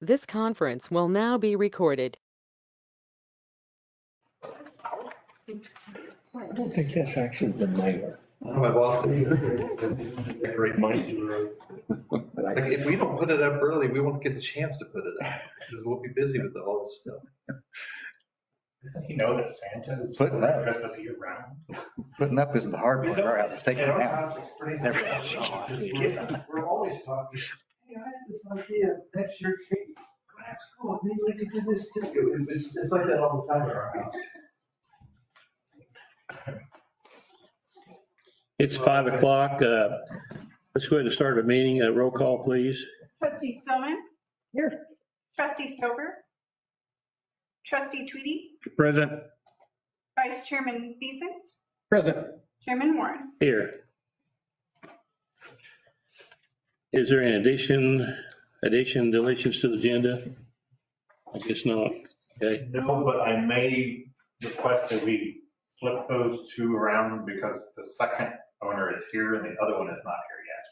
This conference will now be recorded. I don't think that's actually the mayor. My boss did great money. Like, if we don't put it up early, we won't get the chance to put it up because we'll be busy with all this stuff. Doesn't he know that Santa is Putting up. Christmas year round? Putting up isn't the hard part. Our house is taking it Our down. house is pretty- Never- We're always talking, hey, I had this idea, that's your tree. Oh, that's cool, maybe we could do this too. It's like that all the time at our house. It's 5 o'clock. Let's go ahead and start a meeting. Roll call, please. Trustee Spillman. Here. Trustee Stover. Trustee Tweedy. Present. Vice Chairman Beeson. Present. Chairman Warren. Here. Is there an deletions to the agenda? I guess not. Okay. No, but I may request that we flip those two around because the second owner is here and the other one is not here yet.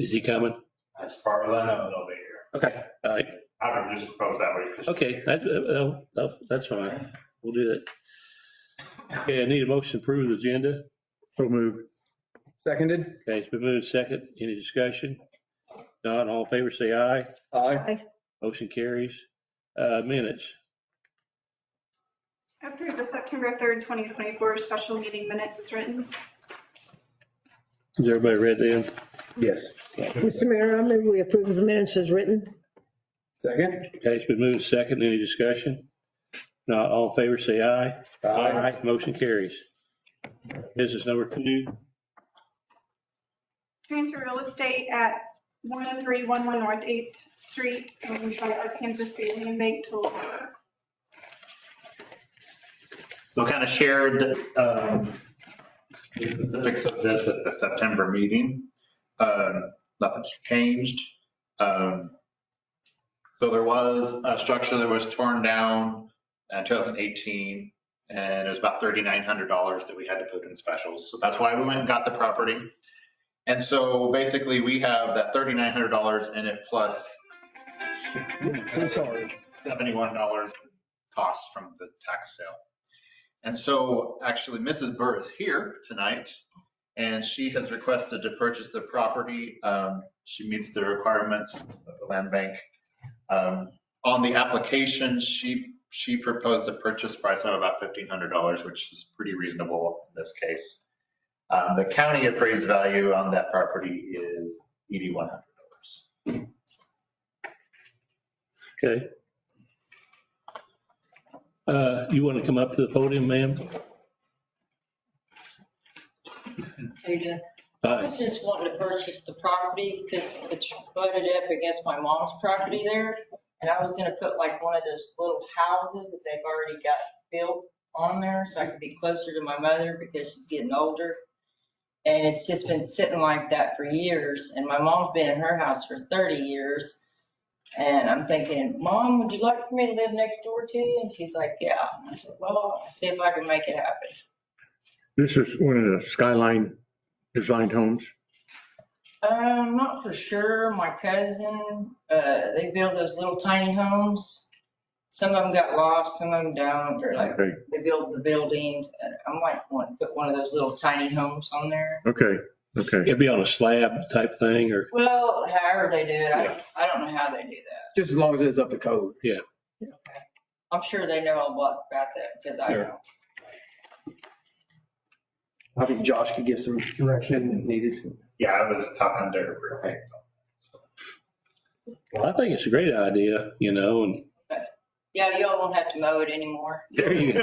Is he coming? As far as I know, they'll be here. Okay. All right. I would just propose that way. Okay. That's fine. We'll do that. Okay. I need a motion to approve the agenda. So moved. Seconded. Okay. It's been moved second. Any discussion? Not all in favor, say aye. Aye. Motion carries. Minutes. Approve the September 3rd, 2024 special meeting minutes as written. Has everybody read them? Yes. Mr. Mayor, I move we approve the minutes as written. Second. Okay, it's been moved second. Any discussion? Not all in favor, say aye. Aye. Motion carries. Business number 2. Transfer real estate at 1311 North 8th Street, owned by Arkansas City Land Bank to So kind of shared the specifics of this at the September meeting. Nothing's changed. So there was a structure that was torn down in 2018, and it was about $3,900 that we had to put in specials. So that's why we went and got the property. And so basically we have that $3,900 in it plus So sorry. $71 costs from the tax sale. And so actually Mrs. Burr is here tonight and she has requested to purchase the property. She meets the requirements of the land bank. On the application, she proposed a purchase price of about $1,500, which is pretty reasonable in this case. The county appraised value on that property is $8,100. Okay. You want to come up to the podium, ma'am? I was just wanting to purchase the property because it's butted up against my mom's property there. And I was gonna put like one of those little houses that they've already got built on there so I could be closer to my mother because she's getting older. And it's just been sitting like that for years. And my mom's been in her house for 30 years. And I'm thinking, Mom, would you like for me to live next door to you? And she's like, yeah. And I said, well, I'll see if I can make it happen. This is one of the Skyline designed homes. Not for sure. My cousin, they build those little tiny homes. Some of them got lofts, some of them don't. They're like, Okay. they build the buildings. And I might want to put one of those little tiny homes on there. Okay. Okay. It'd be on a slab type thing or, Well, however they do it, I don't know how they do that. Just as long as it's up to code. I'm sure they know a lot about that because I don't. I think Josh could give some direction if needed. Yeah, I was talking to her briefly. well, I think it's a great idea, and Yeah, y'all won't have to mow it anymore. there you go.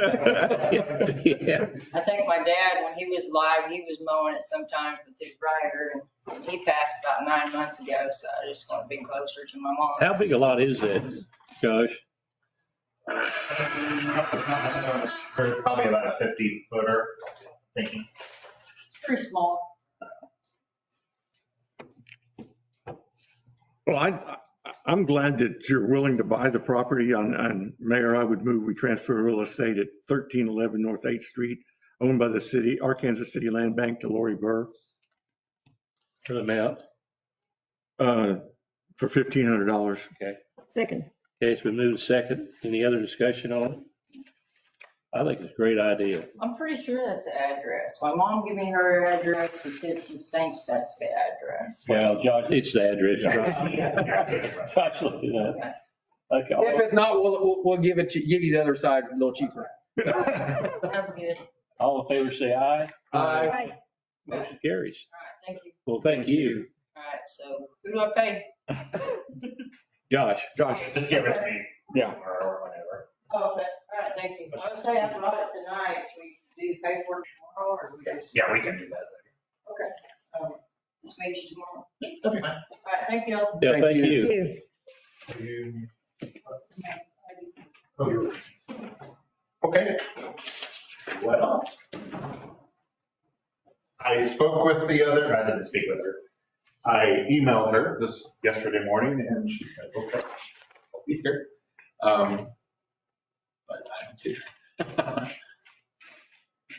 Yeah. I think my dad, when he was alive, he was mowing it sometimes with his rider. And he passed about 9 months ago, so I just want to be closer to my mom. How big a lot is that, Josh? Probably about a 50-footer, thinking. Pretty small. Well, I'm glad that you're willing to buy the property on Mayor. I would move we transfer real estate at 1311 North 8th Street, owned by the city, Arkansas City Land Bank, to Lori Burr. For the amount? For $1,500. Okay. Second. it's been moved second. Any other discussion on it? I think it's a great idea. I'm pretty sure that's the address. My mom gave me her address. She said she thinks that's the address. Well, Josh, it's the address. Josh, look it up. Okay. If it's not, we'll give you the other side a little cheaper. That's good. All in favor, say aye. Aye. Motion carries. All right, thank you. Well, thank you, All right, so who do I pay? Josh. Just give it to me. Yeah. Or whatever. Oh, okay, all right, thank you. I would say after audit tonight, we do the paperwork tomorrow, or we just. Yeah, we can do that. Okay. Just meet you tomorrow. That'll be fine. All right, thank you. Yeah, thank Thank you. you. Okay. Well, I spoke with the other, I didn't speak with her. I emailed her this yesterday morning and she said, okay, I'll be here. But I haven't seen her.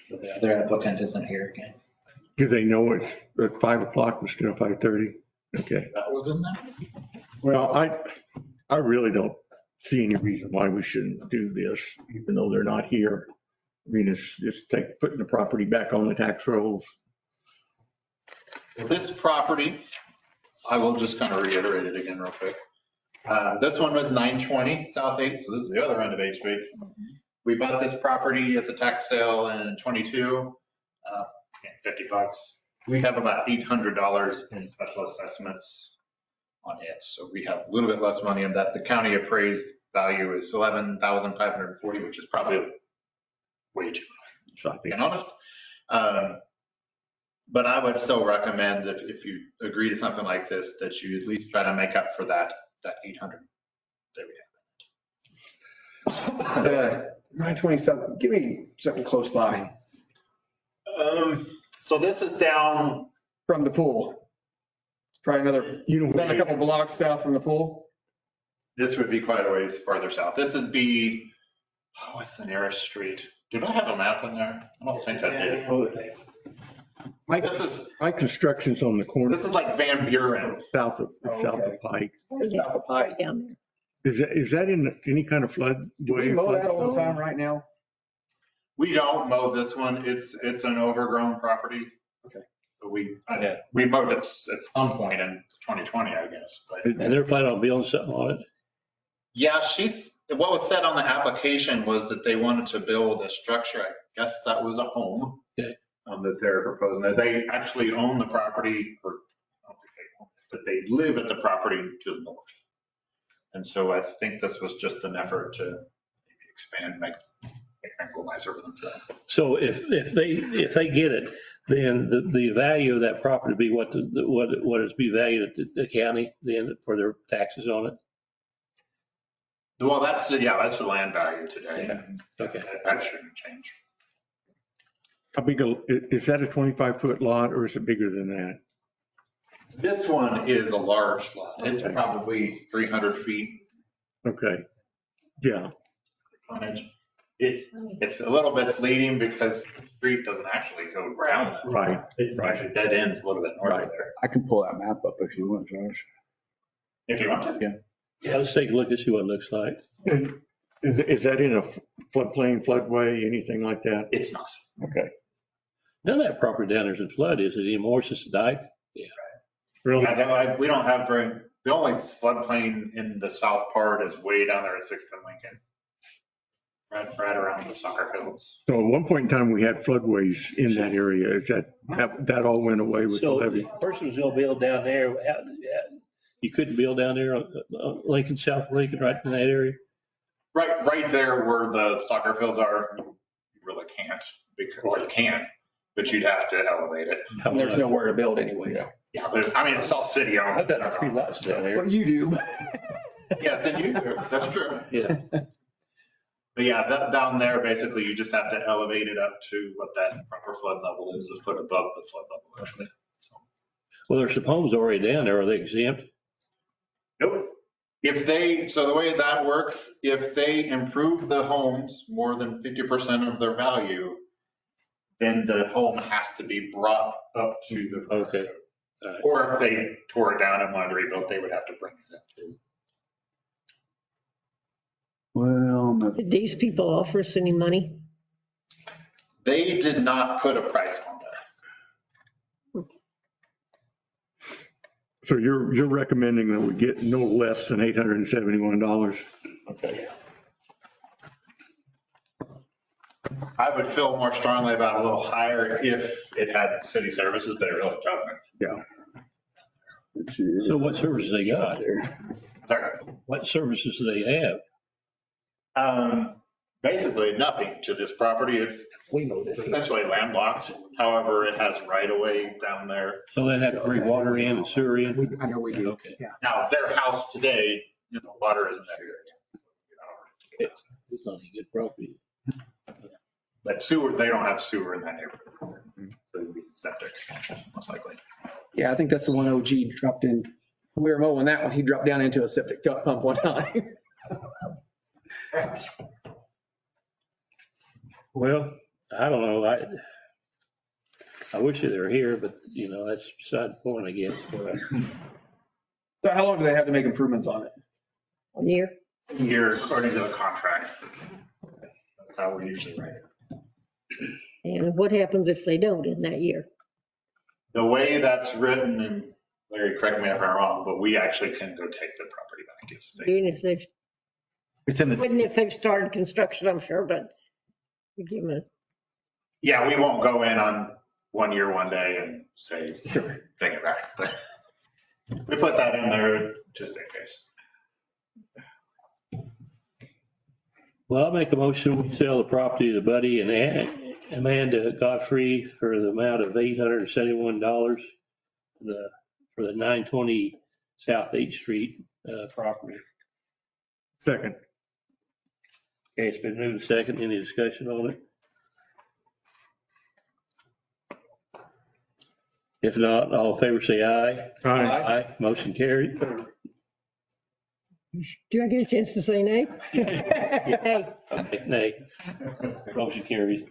So the other applicant isn't here again. Do they know it's at 5 o'clock instead of 5:30? Okay. That was in there? Well, I really don't see any reason why we shouldn't do this, even though they're not here. I mean, it's putting the property back on the tax rolls. This property, I will just kind of reiterate it again real quick. This one was 920 South 8th, so this is the other end of 8th Street. We bought this property at the tax sale in 22, $50. We have about $800 in special assessments on it. So we have a little bit less money on that. The county appraised value is $11,540, which is probably way too high, So I think being honest. But I would still recommend if you agree to something like this, that you at least try to make up for that 800 that we have. 927, give me something close by So this is down, from the pool. Try another, then a couple blocks south from the pool. this would be quite a ways farther south. This would be, what's the nearest street? Did I have a map in there? I don't think I did. my construction's on the corner This is like Van Buren. south of Pike. South of Pike. Down there. Is that in any kind of flood? Do we mow that all the time right now? We don't mow this one. It's an overgrown property. Okay. But we mowed it at some point in 2020, I guess, but. And they're planning on building something on it. Yeah, what was said on the application was that they wanted to build a structure. I guess that was a home. Okay. That they're proposing. That they actually own the property, or I don't think they own it, but they live at the property to the north. And so I think this was just an effort to maybe expand, make things a little nicer for themselves. So if they get it, then the value of that property would be what is be valued at the county then for their taxes on it? Well, that's the land value today. Yeah. Okay. That shouldn't change. How big, is that a 25-foot lot or is it bigger than that? This one is a large lot. It's Okay. probably 300 feet Okay. Yeah. frontage. It's a little bit misleading because the street doesn't actually go around that. Right. It actually dead ends a little bit north of there. I can pull that map up if you want, Josh. If you want to. Yeah, let's take a look and see what it looks like. Is that in a floodplain, floodway, anything like that? It's not. Okay. None of that property down there is in flood, is it anymore since the dike? Really? We don't have the only floodplain in the south part is way down there at 6th and Lincoln. Right around the soccer fields. So at one point in time, we had floodways in that area. Is that all went away with the So levee? the person was gonna build down there, you couldn't build down there on Lincoln, South Lincoln, right in that area? Right there where the soccer fields are, you really can't, or you can, but you'd have to elevate it. And there's nowhere to build anyways. Yeah, but I mean, it's all city owned. I've got 3 lots down there. Well, you do. Yes, and you do, that's true. Yeah. But yeah, down there, basically, you just have to elevate it up to what that proper flood level is, a foot above the flood level. Actually. So. Well, there's some homes already down there. Are they exempt? Nope. So the way that works, if they improve the homes more than 50% of their value, then the home has to be brought up to the. Okay. All right. Or if they tore it down and wanted to rebuild, they would have to bring it up too. Well, no. Did these people offer us any money? They did not put a price on there. So you're recommending that we get no less than $871? Okay. I would feel more strongly about a little higher if it had city services, but it really doesn't. So what services they got? Sorry. What services do they have? Basically nothing to this property. It's We know this. essentially landlocked. However, it has right of way down there. So they have to bring water in and sewer in? I know we do. Okay. Yeah. Now, their house today, the water isn't there. It's not a good property. But sewer, they don't have sewer in that neighborhood. So it'd be septic, most likely. Yeah, I think that's the one OG dropped in. We were mowing that one. He dropped down into a septic pump one time. Well, I don't know. I wish they were here, but that's beside the point, I guess. But So how long do they have to make improvements on it? 1 year? Here, according to the contract. That's how we usually write it. And what happens if they don't in that year? The way that's written, and Larry, correct me if I'm wrong, but we actually can go take the property back. Even if they've, It's in the, wouldn't if they've started construction, I'm sure, but we give them Yeah, we won't go in on 1 year, 1 day and say, take it back. But we put that in there just in case. Well, I'll make a motion. We sell the property to Buddy and Amanda Godfrey for the amount of $871 for the 920 South 8th Street property. Second. Okay, it's been moved second. Any discussion on it? If not, all in favor say aye. Aye. Motion carried. Do I get a chance to say nay? Hey, Nay. Motion carries.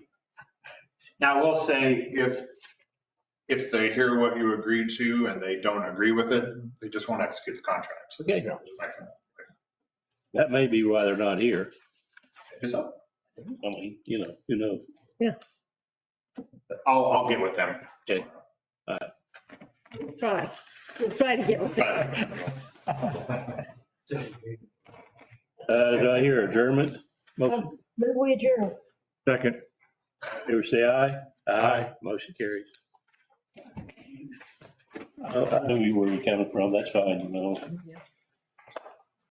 Now, we'll say if they hear what you agreed to and they don't agree with it, they just won't execute the contract. Okay. Just like that. That may be why they're not here. So I mean, who knows? I'll get with them. Okay. try. We'll try to get with them. Do I hear adjournment? Motion, Move we adjourn. Second. favor say aye. Aye. Motion carries. I knew you were coming from. That's fine,